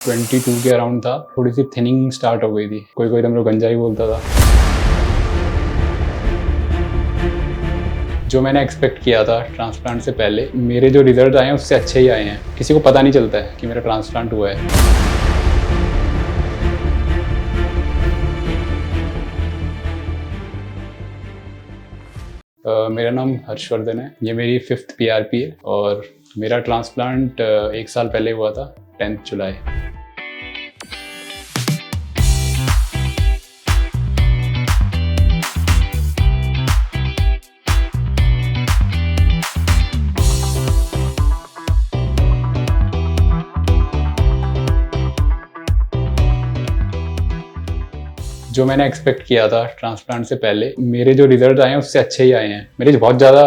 22 के अराउंड था, थोड़ी सी थिनिंग स्टार्ट हो गई थी। कोई कोई तो गंजा ही बोलता था। जो मैंने एक्सपेक्ट किया था ट्रांसप्लांट से पहले, मेरे जो रिजल्ट आए हैं उससे अच्छे ही आए हैं। किसी को पता नहीं चलता है कि मेरा ट्रांसप्लांट हुआ है। मेरा नाम हर्षवर्धन है। ये मेरी 5th PRP है और मेरा ट्रांसप्लांट 1 साल पहले हुआ था, 10th जुलाई। जो मैंने एक्सपेक्ट किया था ट्रांसप्लांट से पहले, मेरे जो रिजल्ट आए हैं उससे अच्छे ही आए हैं। मेरे बहुत ज़्यादा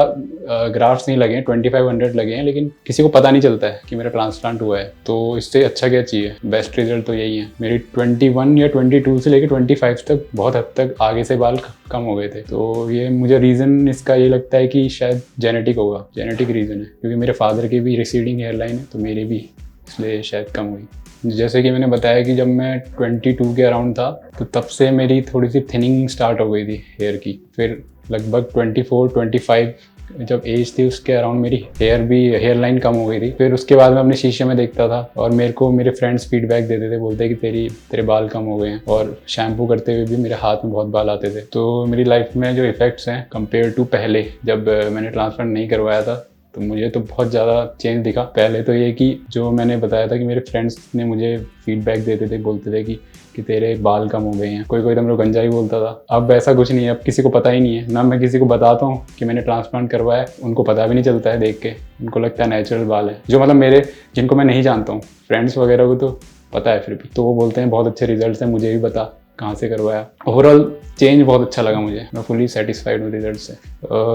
ग्राफ्ट्स नहीं लगे हैं, 2500 लगे हैं, लेकिन किसी को पता नहीं चलता है कि मेरा ट्रांसप्लांट हुआ है। तो इससे अच्छा क्या चाहिए। बेस्ट रिजल्ट तो यही है। मेरी 21 या 22 से लेकर 25 तक बहुत हद तक आगे से बाल कम हो गए थे। तो ये मुझे रीज़न इसका ये लगता है कि शायद जेनेटिक होगा, जेनेटिक रीज़न है, क्योंकि मेरे फादर की भी रिसीडिंग हेयरलाइन है, तो मेरी भी, इसलिए शायद कम हुई। जैसे कि मैंने बताया कि जब मैं 22 के अराउंड था, तो तब से मेरी थोड़ी सी थिनिंग स्टार्ट हो गई थी हेयर की। फिर लगभग 24-25 जब एज थी, उसके अराउंड मेरी हेयर लाइन कम हो गई थी। फिर उसके बाद मैं अपने शीशे में देखता था और मेरे को मेरे फ्रेंड्स फीडबैक देते थे, बोलते कि तेरे बाल कम हो गए हैं। और शैम्पू करते हुए भी मेरे हाथ में बहुत बाल आते थे। तो मेरी लाइफ में जो इफ़ेक्ट्स हैं कंपेयर टू पहले जब मैंने ट्रांसप्लांट नहीं करवाया था, तो मुझे तो बहुत ज़्यादा चेंज दिखा। पहले तो ये कि जो मैंने बताया था कि मेरे फ्रेंड्स ने मुझे फीडबैक देते थे, बोलते थे कि तेरे बाल कम हो गए हैं। कोई कोई तो गंजा ही बोलता था। अब ऐसा कुछ नहीं है, अब किसी को पता ही नहीं है ना। मैं किसी को बताता हूँ कि मैंने ट्रांसप्लांट करवाया, उनको पता भी नहीं चलता है देख के। उनको लगता है नेचुरल बाल है। जो मतलब मेरे, जिनको मैं नहीं जानता हूँ, फ्रेंड्स वगैरह को तो पता है फिर भी, तो वो बोलते हैं बहुत अच्छे रिजल्ट हैं, मुझे भी बता कहाँ से करवाया। ओवरऑल चेंज बहुत अच्छा लगा मुझे। मैं फुली सेटिस्फाइड हूँ रिजल्ट से।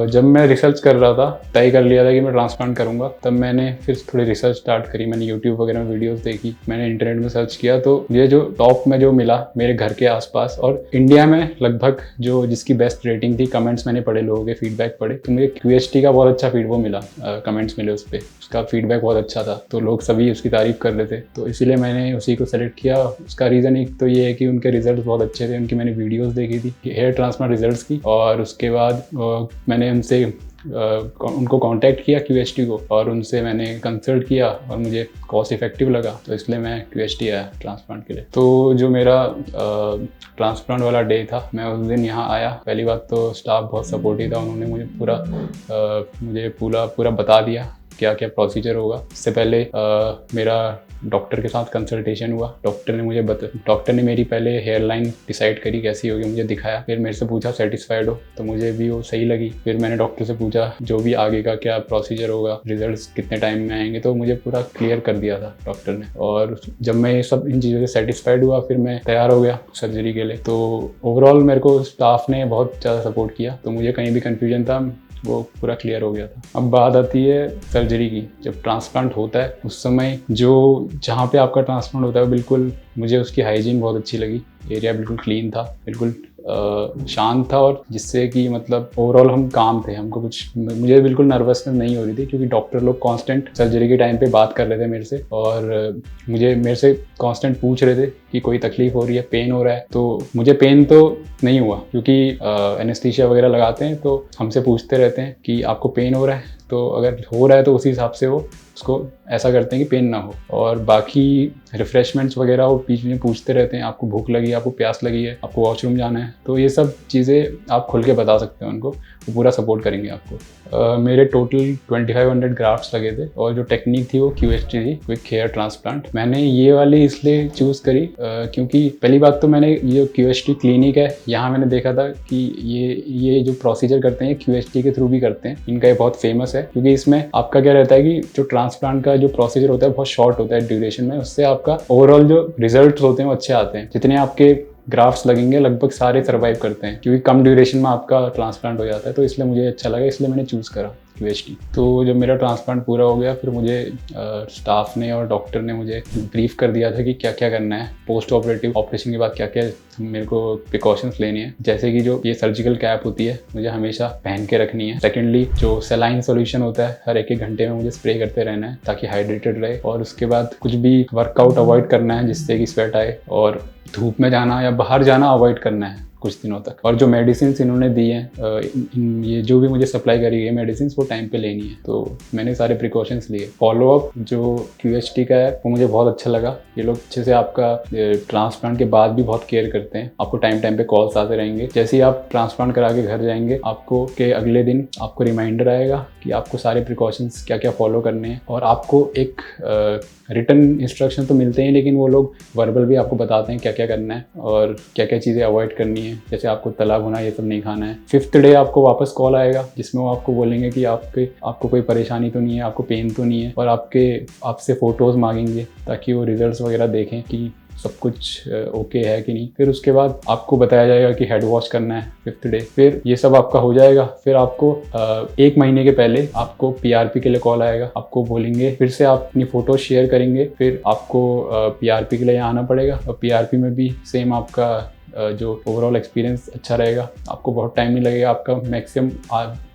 जब मैं रिसर्च कर रहा था, तय कर लिया था कि मैं ट्रांसप्लांट करूँगा, तब मैंने फिर थोड़ी रिसर्च स्टार्ट करी। मैंने यूट्यूब वगैरह में वीडियोस देखी, मैंने इंटरनेट में सर्च किया। तो ये जो टॉप में जो मिला मेरे घर के आसपास और इंडिया में लगभग जो जिसकी बेस्ट रेटिंग थी, कमेंट्स मैंने पढ़े, लोगों के फीडबैक पढ़े, तो मुझे QHT का बहुत अच्छा वो मिला, कमेंट्स मिले उस पर। उसका फीडबैक बहुत अच्छा था, तो लोग सभी उसकी तारीफ कर रहे थे, तो इसीलिए मैंने उसी को सेलेक्ट किया। उसका रीज़न एक तो ये है कि उनके रिजल्ट बहुत अच्छे थे। उनकी मैंने वीडियोस देखी थी हेयर ट्रांसप्लांट रिजल्ट्स की, और उसके बाद मैंने उनको कांटेक्ट किया QHT को, और उनसे मैंने कंसल्ट किया और मुझे कॉस्ट इफेक्टिव लगा, तो इसलिए मैं QHT आया ट्रांसप्लांट के लिए। तो जो मेरा ट्रांसप्लांट वाला डे था, मैं उस दिन यहाँ आया। पहली बात तो स्टाफ बहुत सपोर्टिव था, उन्होंने मुझे पूरा बता दिया क्या क्या प्रोसीजर होगा। इससे पहले मेरा डॉक्टर के साथ कंसल्टेशन हुआ। डॉक्टर ने मेरी पहले हेयर लाइन डिसाइड करी कैसी होगी, मुझे दिखाया। फिर मेरे से पूछा सेटिस्फाइड हो, तो मुझे भी वो सही लगी। फिर मैंने डॉक्टर से पूछा जो भी आगे का क्या प्रोसीजर होगा, रिजल्ट्स कितने टाइम में आएंगे, तो मुझे पूरा क्लियर कर दिया था डॉक्टर ने। और जब मैं इन चीज़ों से सेटिस्फाइड हुआ, फिर मैं तैयार हो गया सर्जरी के लिए। तो ओवरऑल मेरे को स्टाफ ने बहुत ज़्यादा सपोर्ट किया, तो मुझे कहीं भी कन्फ्यूजन था वो पूरा क्लियर हो गया था। अब बात आती है सर्जरी की। जब ट्रांसप्लांट होता है उस समय जहाँ पे आपका ट्रांसप्लांट होता है, बिल्कुल मुझे उसकी हाइजीन बहुत अच्छी लगी। एरिया बिल्कुल क्लीन था, बिल्कुल शांत था, और जिससे कि मतलब ओवरऑल हम काम थे। मुझे बिल्कुल नर्वसनेस नहीं हो रही थी, क्योंकि डॉक्टर लोग कांस्टेंट सर्जरी के टाइम पे बात कर रहे थे मेरे से, और मेरे से कांस्टेंट पूछ रहे थे कि कोई तकलीफ हो रही है, पेन हो रहा है। तो मुझे पेन तो नहीं हुआ, क्योंकि एनेस्थीसिया वगैरह लगाते हैं तो हमसे पूछते रहते हैं कि आपको पेन हो रहा है, तो अगर हो रहा है तो उसी हिसाब से वो उसको ऐसा करते हैं कि पेन ना हो। और बाकी रिफ्रेशमेंट्स वगैरह वो बीच में पूछते रहते हैं, आपको भूख लगी है, आपको प्यास लगी है, आपको वॉशरूम जाना है, तो ये सब चीज़ें आप खुल के बता सकते हैं उनको, वो पूरा सपोर्ट करेंगे आपको। मेरे टोटल 2500 ग्राफ्ट्स लगे थे, और जो टेक्निक थी वो QHT थी, क्विक हेयर ट्रांसप्लांट। मैंने ये वाली इसलिए चूज़ करी क्योंकि पहली बात तो मैंने ये QHT क्लिनिक है, यहाँ मैंने देखा था कि ये जो प्रोसीजर करते हैं QHT के थ्रू भी करते हैं। इनका ये बहुत फेमस है, क्योंकि इसमें आपका क्या रहता है कि जो ट्रांसप्लांट का जो प्रोसीजर होता है बहुत शॉर्ट होता है ड्यूरेशन में, उससे आपका ओवरऑल जो रिजल्ट होते हैं वो अच्छे आते हैं। जितने आपके ग्राफ्ट्स लगेंगे लगभग सारे सर्वाइव करते हैं, क्योंकि कम ड्यूरेशन में आपका ट्रांसप्लांट हो जाता है। तो इसलिए मुझे अच्छा लगा, इसलिए मैंने चूज़ करा QHT। तो जब मेरा ट्रांसप्लांट पूरा हो गया फिर मुझे स्टाफ ने और डॉक्टर ने मुझे ब्रीफ कर दिया था कि क्या क्या करना है, पोस्ट ऑपरेटिव ऑपरेशन के बाद क्या क्या मेरे को प्रिकॉशंस लेनी है। जैसे कि जो ये सर्जिकल कैप होती है मुझे हमेशा पहन के रखनी है। सेकेंडली जो सेलाइन सॉल्यूशन होता है हर एक घंटे में मुझे स्प्रे करते रहना है ताकि हाइड्रेटेड रहे। और उसके बाद कुछ भी वर्कआउट अवॉइड करना है जिससे कि स्वेट आए, और धूप में जाना या बाहर जाना अवॉइड करना है कुछ दिनों तक। और जो मेडिसिन इन्होंने दी हैं, ये जो भी मुझे सप्लाई करी गई मेडिसिन वो टाइम पे लेनी है, तो मैंने सारे प्रिकॉशंस लिए। फॉलोअप जो QHT का है वो मुझे बहुत अच्छा लगा। ये लोग अच्छे से आपका ट्रांसप्लांट के बाद भी बहुत केयर करते हैं। आपको टाइम टाइम पे कॉल्स आते रहेंगे। जैसे ही आप ट्रांसप्लांट करा के घर जाएंगे आपको के अगले दिन आपको रिमाइंडर आएगा कि आपको सारे प्रिकॉशंस क्या क्या फॉलो करने हैं। और आपको एक रिटन इंस्ट्रक्शन तो मिलते हैं, लेकिन वो लोग वर्बल भी आपको बताते हैं क्या क्या करना है और क्या क्या चीज़ें अवॉइड करनी है। जैसे आपको तला भुना ये सब नहीं खाना है। 5th डे आपको वापस कॉल आएगा जिसमें वो आपको बोलेंगे कि आपको कोई परेशानी तो नहीं है, आपको पेन तो नहीं है, और आपसे फ़ोटोज़ मांगेंगे ताकि वो रिजल्ट्स वगैरह देखें कि सब कुछ ओके है कि नहीं। फिर उसके बाद आपको बताया जाएगा कि हेड वॉश करना है 5th डे। फिर ये सब आपका हो जाएगा। फिर आपको 1 महीने के पहले आपको PRP के लिए कॉल आएगा। आपको बोलेंगे फिर से आप अपनी फ़ोटो शेयर करेंगे। फिर आपको PRP के लिए आना पड़ेगा, और PRP में भी सेम आपका जो ओवरऑल एक्सपीरियंस अच्छा रहेगा। आपको बहुत टाइम नहीं लगेगा, आपका मैक्सिमम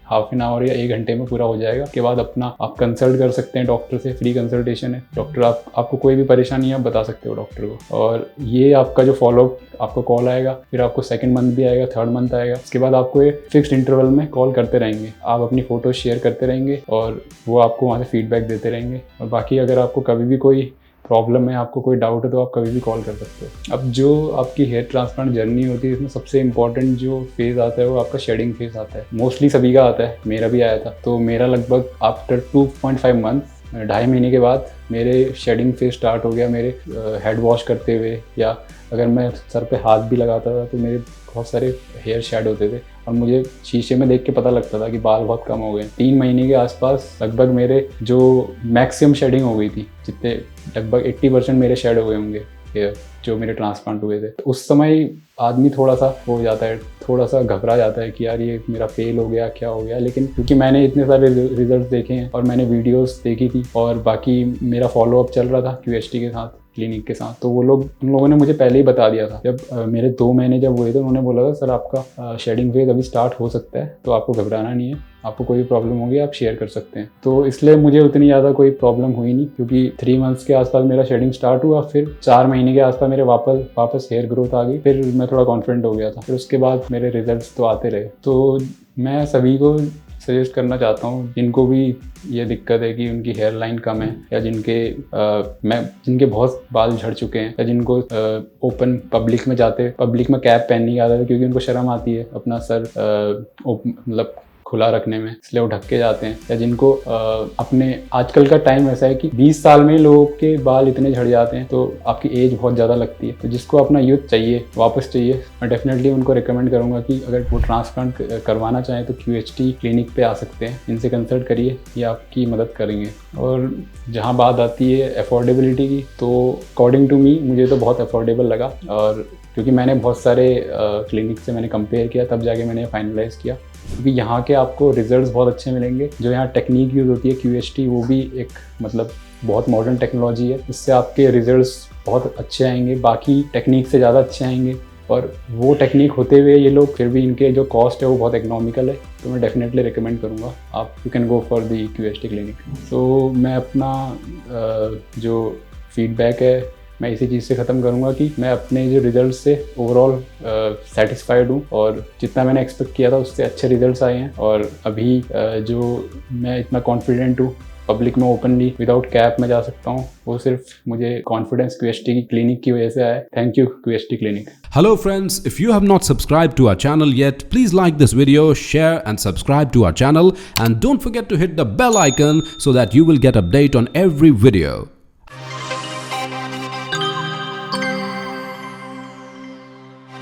हाफ एन आवर या 1 घंटे में पूरा हो जाएगा। उसके बाद आप कंसल्ट कर सकते हैं डॉक्टर से, फ्री कंसल्टेशन है। डॉक्टर आपको कोई भी परेशानी है आप बता सकते हो डॉक्टर को। और ये आपका जो फॉलोअप आपको कॉल आएगा, फिर आपको 2nd मंथ भी आएगा, 3rd मंथ आएगा। उसके बाद आपको एक फिक्स्ड इंटरवल में कॉल करते रहेंगे। आप अपनी फ़ोटो शेयर करते रहेंगे और वो आपको वहाँ से फीडबैक देते रहेंगे। और बाकी अगर आपको कभी भी कोई प्रॉब्लम है, आपको कोई डाउट है, तो आप कभी भी कॉल कर सकते हो। अब जो आपकी हेयर ट्रांसप्लांट जर्नी होती है इसमें सबसे इंपॉर्टेंट जो फेज़ आता है वो आपका शेडिंग फेज़ आता है। मोस्टली सभी का आता है, मेरा भी आया था। तो मेरा लगभग आफ्टर 2.5 मंथ, 2.5 महीने के बाद मेरे शेडिंग फेज स्टार्ट हो गया। मेरे हेड वॉश करते हुए या अगर मैं सर पे हाथ भी लगाता था तो मेरे बहुत सारे हेयर शेड होते थे, और मुझे शीशे में देख के पता लगता था कि बाल बहुत कम हो गए। 3 महीने के आसपास लगभग मेरे जो मैक्सिमम शेडिंग हो गई थी, जितने लगभग 80% मेरे शेड हो गए होंगे हेयर जो मेरे ट्रांसप्लांट हुए थे। तो उस समय आदमी थोड़ा सा हो जाता है, थोड़ा सा घबरा जाता है कि यार ये मेरा फेल हो गया, क्या हो गया। लेकिन क्योंकि मैंने इतने सारे रिजल्ट देखे हैं और मैंने वीडियोस देखी थी और बाकी मेरा फॉलोअप चल रहा था QHT के साथ, क्लिनिक के साथ, तो उन लोगों ने मुझे पहले ही बता दिया था। जब मेरे 2 महीने जब हुए थे उन्होंने बोला था सर आपका शेडिंग फेज अभी स्टार्ट हो सकता है, तो आपको घबराना नहीं है, आपको कोई भी प्रॉब्लम होगी आप शेयर कर सकते हैं। तो इसलिए मुझे उतनी ज़्यादा कोई प्रॉब्लम हुई नहीं, क्योंकि 3 मंथ्स के आसपास मेरा शेडिंग स्टार्ट हुआ। फिर 4 महीने के आसपास मेरे वापस हेयर ग्रोथ आ गई। फिर मैं थोड़ा कॉन्फिडेंट हो गया था। फिर उसके बाद मेरे रिजल्ट्स तो आते रहे। तो मैं सभी को सजेस्ट करना चाहता हूँ जिनको भी ये दिक्कत है कि उनकी हेयर लाइन कम है, या जिनके बहुत बाल झड़ चुके हैं, या जिनको ओपन पब्लिक में कैप पहनने की आदत है क्योंकि उनको शर्म आती है अपना सर मतलब खुला रखने में, इसलिए वो ढक के जाते हैं। या जिनको अपने आजकल का टाइम ऐसा है कि 20 साल में लोगों के बाल इतने झड़ जाते हैं, तो आपकी एज बहुत ज़्यादा लगती है। तो जिसको अपना यूथ चाहिए, वापस चाहिए, मैं डेफिनेटली उनको रिकमेंड करूँगा कि अगर वो ट्रांसप्लांट करवाना चाहें तो QHT क्लिनिक पे आ सकते हैं, इनसे कंसल्ट करिए, ये आपकी मदद करेंगे। और जहाँ बात आती है अफोर्डेबिलिटी की, तो अकॉर्डिंग टू मी मुझे तो बहुत अफोर्डेबल लगा। और क्योंकि मैंने बहुत सारे क्लिनिक से मैंने कंपेयर किया, तब जाके मैंने फाइनलाइज़ किया। क्योंकि यहाँ के आपको रिजल्ट्स बहुत अच्छे मिलेंगे। जो यहाँ टेक्निक यूज़ होती है QHT, वो भी एक मतलब बहुत मॉडर्न टेक्नोलॉजी है। इससे आपके रिजल्ट्स बहुत अच्छे आएंगे, बाकी टेक्निक से ज़्यादा अच्छे आएंगे। और वो टेक्निक होते हुए ये लोग फिर भी इनके जो कॉस्ट है वो बहुत इकोनॉमिकल है। तो मैं डेफिनेटली रिकमेंड करूँगा आप you can go for the QHT clinic. तो मैं अपना जो फीडबैक है मैं इसी चीज़ से ख़त्म करूँगा कि मैं अपने जो रिज़ल्ट से ओवरऑल सेटिस्फाइड हूँ, और जितना मैंने एक्सपेक्ट किया था उससे अच्छे रिज़ल्ट्स आए हैं। और अभी जो मैं इतना कॉन्फिडेंट हूँ पब्लिक में ओपनली विदाउट कैप में जा सकता हूँ, वो सिर्फ मुझे कॉन्फिडेंस QHT की क्लिनिक की वजह से आया है। Thank you QHT clinic. Hello friends, if you have not subscribed to our channel yet, please like this video, share and subscribe to our channel, and don't forget to hit the bell icon so that you will get update on every video.